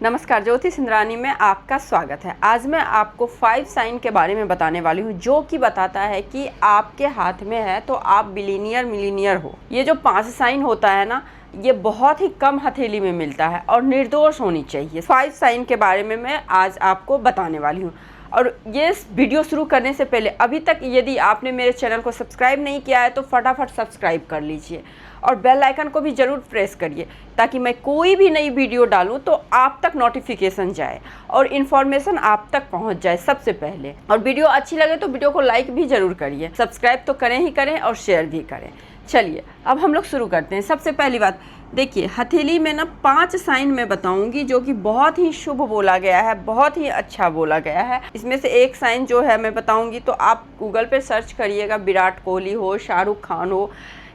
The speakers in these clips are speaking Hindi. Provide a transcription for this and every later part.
नमस्कार, ज्योति सिंधरानी में आपका स्वागत है। आज मैं आपको 5 साइन के बारे में बताने वाली हूँ जो कि बताता है कि आपके हाथ में है तो आप बिलीनियर मिलीनियर हो। ये जो 5 साइन होता है ना, ये बहुत ही कम हथेली में मिलता है और निर्दोष होनी चाहिए। 5 साइन के बारे में मैं आज आपको बताने वाली हूँ। और ये वीडियो शुरू करने से पहले अभी तक यदि आपने मेरे चैनल को सब्सक्राइब नहीं किया है तो फटाफट सब्सक्राइब कर लीजिए और बेल आइकन को भी ज़रूर प्रेस करिए ताकि मैं कोई भी नई वीडियो डालूं तो आप तक नोटिफिकेशन जाए और इन्फॉर्मेशन आप तक पहुंच जाए सबसे पहले। और वीडियो अच्छी लगे तो वीडियो को लाइक भी ज़रूर करिए, सब्सक्राइब तो करें ही करें और शेयर भी करें। चलिए अब हम लोग शुरू करते हैं। सबसे पहली बात देखिए, हथेली में ना 5 साइन मैं बताऊंगी जो कि बहुत ही शुभ बोला गया है, बहुत ही अच्छा बोला गया है। इसमें से एक साइन जो है मैं बताऊंगी तो आप गूगल पे सर्च करिएगा। विराट कोहली हो, शाहरुख खान हो,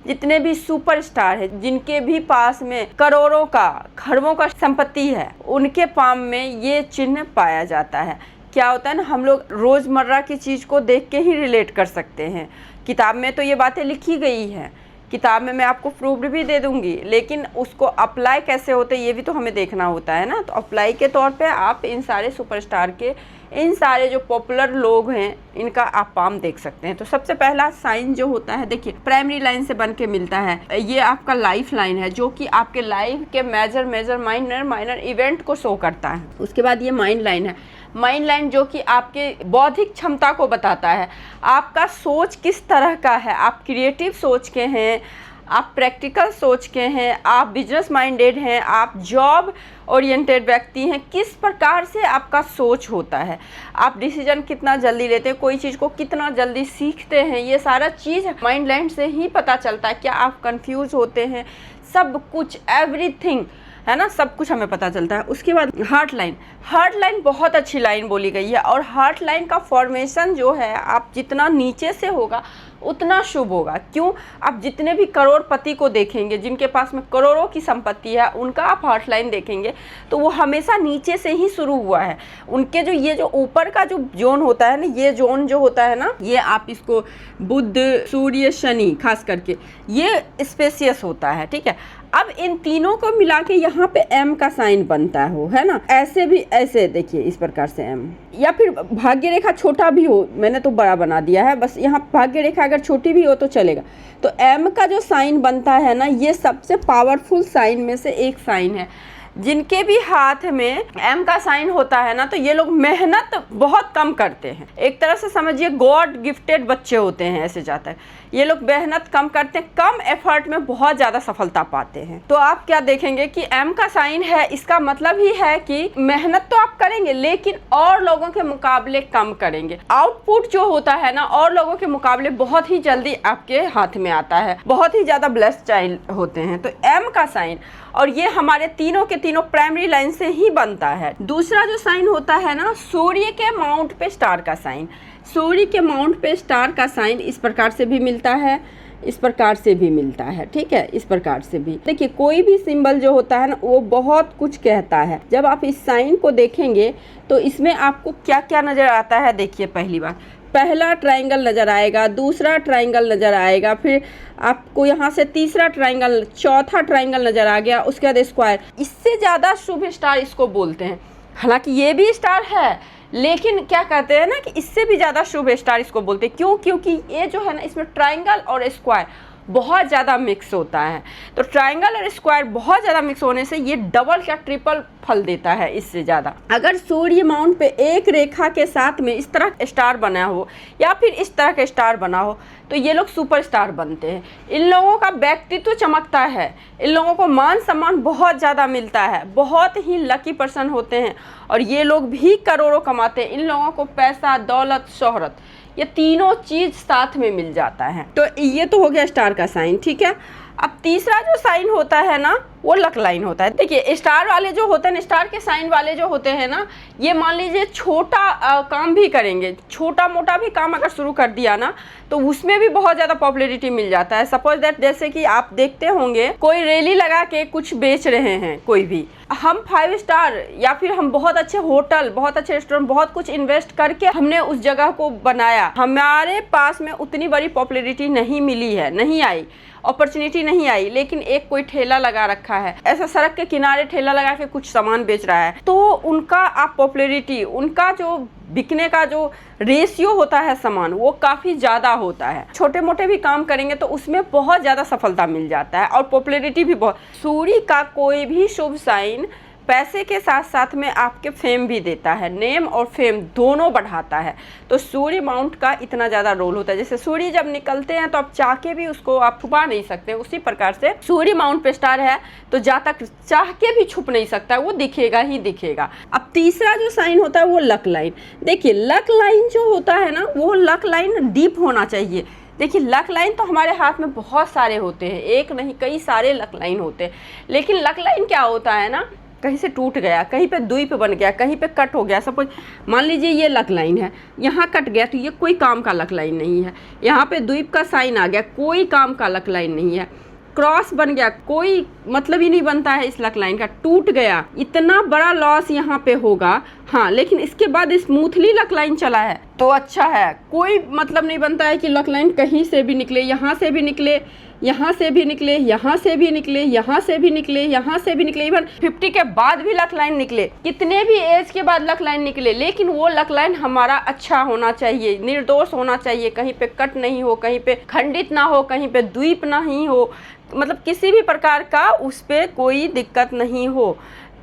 जितने भी सुपरस्टार हैं, जिनके भी पास में करोड़ों का खरबों का संपत्ति है, उनके पाम में ये चिन्ह पाया जाता है। क्या होता है ना, हम लोग रोज़मर्रा की चीज़ को देख के ही रिलेट कर सकते हैं। किताब में तो ये बातें लिखी गई हैं, किताब में मैं आपको प्रूफ भी दे दूंगी, लेकिन उसको अप्लाई कैसे होते ये भी तो हमें देखना होता है ना। तो अप्लाई के तौर पे आप इन सारे सुपरस्टार के, इन सारे जो पॉपुलर लोग हैं, इनका आप पाम देख सकते हैं। तो सबसे पहला साइन जो होता है, देखिए प्राइमरी लाइन से बन के मिलता है। ये आपका लाइफ लाइन है जो कि आपके लाइफ के मेजर माइनर इवेंट को शो करता है। उसके बाद ये माइंड लाइन है। माइंड लाइन जो कि आपके बौद्धिक क्षमता को बताता है, आपका सोच किस तरह का है। आप क्रिएटिव सोच के हैं, आप प्रैक्टिकल सोच के हैं, आप बिजनेस माइंडेड हैं, आप जॉब ओरिएंटेड व्यक्ति हैं, किस प्रकार से आपका सोच होता है, आप डिसीजन कितना जल्दी लेते हैं, कोई चीज़ को कितना जल्दी सीखते हैं, ये सारा चीज़ माइंड लाइन से ही पता चलता है। क्या आप कंफ्यूज होते हैं, सब कुछ एवरीथिंग है ना, सब कुछ हमें पता चलता है। उसके बाद हार्ट लाइन। हार्ट लाइन बहुत अच्छी लाइन बोली गई है और हार्ट लाइन का फॉर्मेशन जो है, आप जितना नीचे से होगा उतना शुभ होगा। क्यों? आप जितने भी करोड़पति को देखेंगे, जिनके पास में करोड़ों की संपत्ति है, उनका आप हार्ट लाइन देखेंगे तो वो हमेशा नीचे से ही शुरू हुआ है। उनके जो ये जो ऊपर का जो जोन होता है ना, ये जोन जो होता है ना, ये आप इसको बुध, सूर्य, शनि खास करके ये स्पेसियस होता है, ठीक है। अब इन तीनों को मिला के यहाँ पे एम का साइन बनता है ना। ऐसे भी, ऐसे देखिए इस प्रकार से एम, या फिर भाग्य रेखा छोटा भी हो, मैंने तो बड़ा बना दिया है, बस यहाँ भाग्य रेखा अगर छोटी भी हो तो चलेगा। तो एम का जो साइन बनता है ना, ये सबसे पावरफुल साइन में से एक साइन है। जिनके भी हाथ में एम का साइन होता है ना, तो ये लोग मेहनत बहुत कम करते हैं। एक तरह से समझिए गॉड गिफ्टेड बच्चे होते हैं, ऐसे जाता है। ये लोग मेहनत कम करते हैं, कम एफर्ट में बहुत ज़्यादा सफलता पाते हैं। तो आप क्या देखेंगे कि एम का साइन है, इसका मतलब ही है कि मेहनत तो आप करेंगे लेकिन और लोगों के मुकाबले कम करेंगे। आउटपुट जो होता है ना, और लोगों के मुकाबले बहुत ही जल्दी आपके हाथ में आता है, बहुत ही ज़्यादा ब्लेस्ड चाइल्ड होते हैं। तो एम का साइन, और ये हमारे तीनों के तीनों प्राइमरी लाइन से ही बनता है। दूसरा जो साइन होता है ना, सूर्य के माउंट पे स्टार का साइन। सूर्य के माउंट पे स्टार का साइन इस प्रकार से भी मिलता है, इस प्रकार से भी मिलता है, ठीक है, इस प्रकार से भी। देखिए कोई भी सिंबल जो होता है ना, वो बहुत कुछ कहता है। जब आप इस साइन को देखेंगे तो इसमें आपको क्या क्या नज़र आता है। देखिए पहली बात, पहला ट्रायंगल नज़र आएगा, दूसरा ट्रायंगल नज़र आएगा, फिर आपको यहाँ से तीसरा ट्रायंगल, चौथा ट्रायंगल नज़र आ गया, उसके बाद स्क्वायर। इससे ज़्यादा शुभ स्टार इसको बोलते हैं। हालांकि ये भी स्टार है, लेकिन क्या कहते हैं ना कि इससे भी ज़्यादा शुभ स्टार इसको बोलते हैं। क्यों? क्योंकि ये जो है ना, इसमें ट्रायंगल और स्क्वायर बहुत ज़्यादा मिक्स होता है। तो ट्रायंगल और स्क्वायर बहुत ज़्यादा मिक्स होने से ये डबल या ट्रिपल फल देता है इससे ज़्यादा। अगर सूर्य माउंट पे एक रेखा के साथ में इस तरह स्टार बना हो या फिर इस तरह का स्टार बना हो तो ये लोग सुपरस्टार बनते हैं। इन लोगों का व्यक्तित्व चमकता है, इन लोगों को मान सम्मान बहुत ज़्यादा मिलता है, बहुत ही लकी पर्सन होते हैं और ये लोग भी करोड़ों कमाते हैं। इन लोगों को पैसा, दौलत, शोहरत, ये तीनों चीज साथ में मिल जाता है। तो ये तो हो गया स्टार का साइन, ठीक है। अब तीसरा जो साइन होता है ना, वो लक लाइन होता है। देखिए स्टार वाले जो होते हैं, स्टार के साइन वाले जो होते हैं ना, ये मान लीजिए छोटा काम भी करेंगे, छोटा मोटा भी काम अगर शुरू कर दिया ना, तो उसमें भी बहुत ज़्यादा पॉपुलैरिटी मिल जाता है। सपोज दैट, जैसे कि आप देखते होंगे कोई रैली लगा के कुछ बेच रहे हैं, कोई भी, हम 5 स्टार या फिर हम बहुत अच्छे होटल, बहुत अच्छे रेस्टोरेंट, बहुत कुछ इन्वेस्ट करके हमने उस जगह को बनाया, हमारे पास में उतनी बड़ी पॉपुलैरिटी नहीं मिली है, नहीं आई, अपॉर्चुनिटी नहीं आई, लेकिन एक कोई ठेला लगा रखा है, ऐसा सड़क के किनारे ठेला लगा के कुछ सामान बेच रहा है, तो उनका आप पॉपुलैरिटी, उनका जो बिकने का जो रेशियो होता है सामान, वो काफ़ी ज़्यादा होता है। छोटे मोटे भी काम करेंगे तो उसमें बहुत ज़्यादा सफलता मिल जाता है और पॉपुलैरिटी भी बहुत। सूर्य का कोई भी शुभ साइन पैसे के साथ साथ में आपके फेम भी देता है, नेम और फेम दोनों बढ़ाता है। तो सूर्य माउंट का इतना ज़्यादा रोल होता है। जैसे सूर्य जब निकलते हैं तो आप चाह के भी उसको आप छुपा नहीं सकते, उसी प्रकार से सूर्य माउंट पे स्टार है तो जहाँ तक चाह के भी छुप नहीं सकता, वो दिखेगा ही दिखेगा। अब तीसरा जो साइन होता है वो लक लाइन। देखिए लक लाइन जो होता है ना, वो लक लाइन डीप होना चाहिए। देखिए लक लाइन तो हमारे हाथ में बहुत सारे होते हैं, एक नहीं कई सारे लक लाइन होते हैं, लेकिन लक लाइन क्या होता है ना, कहीं से टूट गया, कहीं पे द्वीप बन गया, कहीं पे कट हो गया। सपोज मान लीजिए ये लक लाइन है, यहाँ कट गया तो ये कोई काम का लक लाइन नहीं है। यहाँ पे द्वीप का साइन आ गया, कोई काम का लक लाइन नहीं है। क्रॉस बन गया, कोई मतलब ही नहीं बनता है इस लक लाइन का। टूट गया, इतना बड़ा लॉस यहाँ पे होगा। हाँ, लेकिन इसके बाद स्मूथली लक लाइन चला है तो अच्छा है, कोई मतलब नहीं बनता है कि लक लाइन कहीं से भी निकले, यहाँ से भी निकले, यहाँ से भी निकले, यहाँ से भी निकले, यहाँ से भी निकले, यहाँ से भी निकले, इवन 50 के बाद भी लक लाइन निकले, कितने भी एज के बाद लक लाइन निकले, लेकिन वो लक लाइन हमारा अच्छा होना चाहिए, निर्दोष होना चाहिए, कहीं पे कट नहीं हो, कहीं पे खंडित ना हो, कहीं पे द्वीप नहीं हो, मतलब किसी भी प्रकार का उस पर कोई दिक्कत नहीं हो।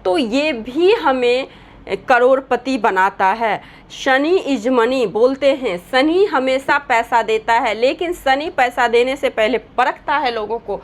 तो ये भी हमें करोड़पति बनाता है। शनि इज मनी बोलते हैं, शनि हमेशा पैसा देता है, लेकिन शनि पैसा देने से पहले परखता है लोगों को,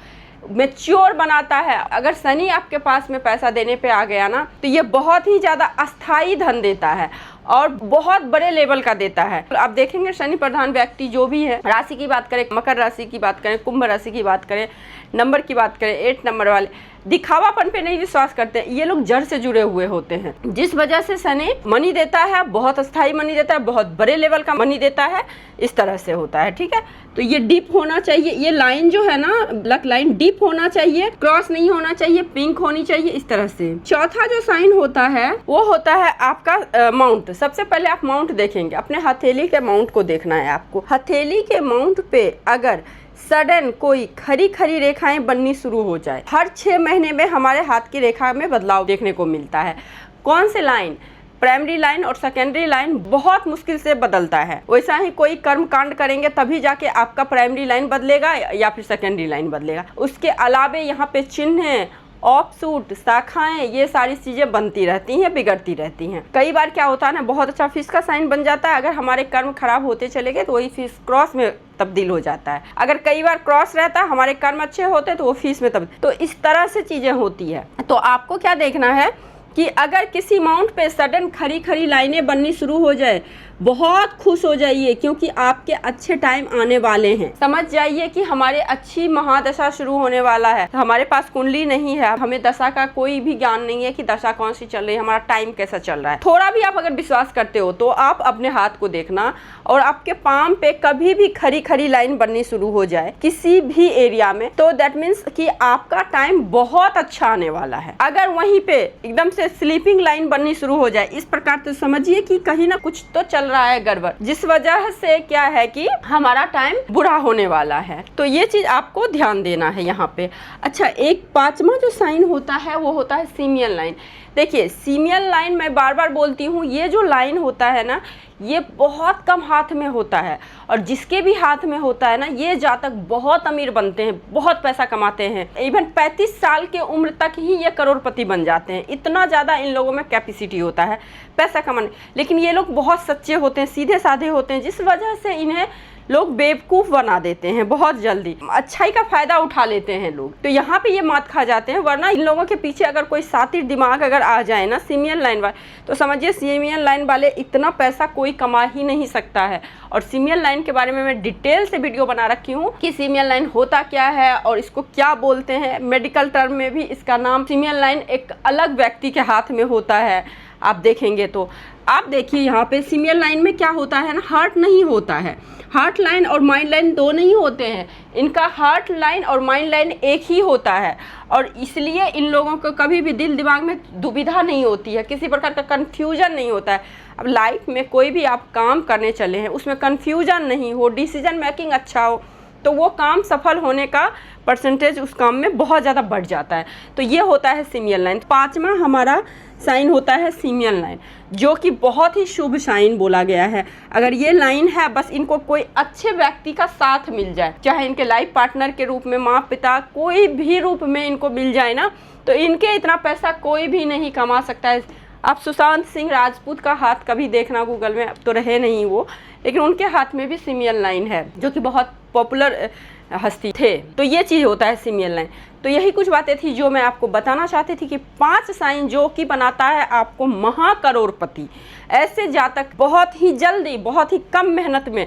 मैच्योर बनाता है। अगर शनि आपके पास में पैसा देने पे आ गया ना, तो ये बहुत ही ज़्यादा अस्थाई धन देता है और बहुत बड़े लेवल का देता है। आप देखेंगे शनि प्रधान व्यक्ति जो भी है, राशि की बात करें, मकर राशि की बात करें, कुंभ राशि की बात करें, नंबर की बात करें, 8 नंबर वाले, दिखावापन पे नहीं विश्वास करते हैं, ये लोग जड़ से जुड़े हुए होते हैं, जिस वजह से शनि मनी देता है, बहुत अस्थाई मनी देता है, बहुत बड़े लेवल का मनी देता है, इस तरह से होता है। ठीक है, तो ये डीप होना चाहिए, ये लाइन जो है ना लक लाइन डीप होना चाहिए, क्रॉस नहीं होना चाहिए, पिंक होनी चाहिए, इस तरह से। चौथा जो साइन होता है वो होता है आपका माउंट। सबसे पहले आप माउंट देखेंगे, अपने हथेली के माउंट को देखना है आपको। हथेली के माउंट पे अगर सडन कोई खरी खरी रेखाएं बननी शुरू हो जाए, हर 6 महीने में हमारे हाथ की रेखा में बदलाव देखने को मिलता है। कौन से लाइन? प्राइमरी लाइन और सेकेंडरी लाइन बहुत मुश्किल से बदलता है। वैसा ही कोई कर्म कांड करेंगे तभी जाके आपका प्राइमरी लाइन बदलेगा या फिर सेकेंडरी लाइन बदलेगा। उसके अलावे यहाँ पे चिन्ह, ऑफशूट, शाखाएं, ये सारी चीजें बनती रहती हैं, बिगड़ती रहती हैं। कई बार क्या होता है ना, बहुत अच्छा फिश का साइन बन जाता है, अगर हमारे कर्म खराब होते चले गए तो वही फिश क्रॉस में तब्दील हो जाता है। अगर कई बार क्रॉस रहता है, हमारे कर्म अच्छे होते तो वो फिश में तब्दील, तो इस तरह से चीजें होती है। तो आपको क्या देखना है कि अगर किसी माउंट पे सडन खरी खरी लाइनें बननी शुरू हो जाए, बहुत खुश हो जाइए, क्योंकि आपके अच्छे टाइम आने वाले हैं। समझ जाइए कि हमारे अच्छी महादशा शुरू होने वाला है। हमारे पास कुंडली नहीं है, हमें दशा का कोई भी ज्ञान नहीं है कि दशा कौन सी चल रही है, हमारा टाइम कैसा चल रहा है। थोड़ा भी आप अगर विश्वास करते हो तो आप अपने हाथ को देखना, और आपके पाम पे कभी भी खरी खरी लाइन बननी शुरू हो जाए किसी भी एरिया में, तो दैट मीन्स कि आपका टाइम बहुत अच्छा आने वाला है। अगर वहीं पे एकदम से स्लीपिंग लाइन बननी शुरू हो जाए इस प्रकार, तो समझिए कि कहीं ना कुछ तो चल रहा है गड़बड़, जिस वजह से क्या है कि हमारा टाइम बुरा होने वाला है। तो ये चीज आपको ध्यान देना है यहाँ पे। अच्छा, एक 5वां जो साइन होता है वो होता है सीमियल लाइन। देखिए सीमियल लाइन मैं बार बार बोलती हूँ, ये जो लाइन होता है ना, ये बहुत कम हाथ में होता है, और जिसके भी हाथ में होता है ना, ये जातक बहुत अमीर बनते हैं, बहुत पैसा कमाते हैं। इवन 35 साल के उम्र तक ही ये करोड़पति बन जाते हैं। इतना ज़्यादा इन लोगों में कैपेसिटी होता है पैसा कमाने। लेकिन ये लोग बहुत सच्चे होते हैं, सीधे साधे होते हैं, जिस वजह से इन्हें लोग बेवकूफ़ बना देते हैं, बहुत जल्दी अच्छाई का फ़ायदा उठा लेते हैं लोग। तो यहाँ पे ये मात खा जाते हैं। वरना इन लोगों के पीछे अगर कोई सातिर दिमाग अगर आ जाए ना सीमियल लाइन वाले, तो समझिए सीमियल लाइन वाले इतना पैसा कोई कमा ही नहीं सकता है। और सीमियल लाइन के बारे में मैं डिटेल से वीडियो बना रखी हूँ कि सीमियल लाइन होता क्या है और इसको क्या बोलते हैं। मेडिकल टर्म में भी इसका नाम सीमियल लाइन एक अलग व्यक्ति के हाथ में होता है। आप देखेंगे तो आप देखिए यहाँ पे सीमियल लाइन में क्या होता है ना, हार्ट नहीं होता है। हार्ट लाइन और माइंड लाइन दो नहीं होते हैं, इनका हार्ट लाइन और माइंड लाइन एक ही होता है। और इसलिए इन लोगों को कभी भी दिल दिमाग में दुविधा नहीं होती है, किसी प्रकार का कन्फ्यूजन नहीं होता है। अब लाइफ में कोई भी आप काम करने चले हैं, उसमें कन्फ्यूजन नहीं हो, डिसीजन मेकिंग अच्छा हो, तो वो काम सफल होने का परसेंटेज उस काम में बहुत ज़्यादा बढ़ जाता है। तो ये होता है सिमियन लाइन। 5वां हमारा साइन होता है सिमियन लाइन, जो कि बहुत ही शुभ साइन बोला गया है। अगर ये लाइन है, बस इनको कोई अच्छे व्यक्ति का साथ मिल जाए, चाहे इनके लाइफ पार्टनर के रूप में, माँ पिता, कोई भी रूप में इनको मिल जाए ना, तो इनके इतना पैसा कोई भी नहीं कमा सकता है। आप सुशांत सिंह राजपूत का हाथ कभी देखना गूगल में, अब तो रहे नहीं वो, लेकिन उनके हाथ में भी सिमियन लाइन है, जो कि बहुत पॉपुलर हस्ती थे। तो ये चीज़ होता है सिमियन लाइन। तो यही कुछ बातें थी जो मैं आपको बताना चाहती थी कि 5 साइन जो कि बनाता है आपको महाकरोड़पति। ऐसे जातक बहुत ही जल्दी, बहुत ही कम मेहनत में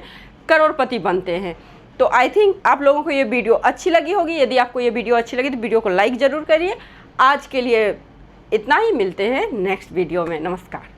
करोड़पति बनते हैं। तो आई थिंक आप लोगों को ये वीडियो अच्छी लगी होगी। यदि आपको ये वीडियो अच्छी लगी तो वीडियो को लाइक ज़रूर करिए। आज के लिए इतना ही, मिलते हैं नेक्स्ट वीडियो में। नमस्कार।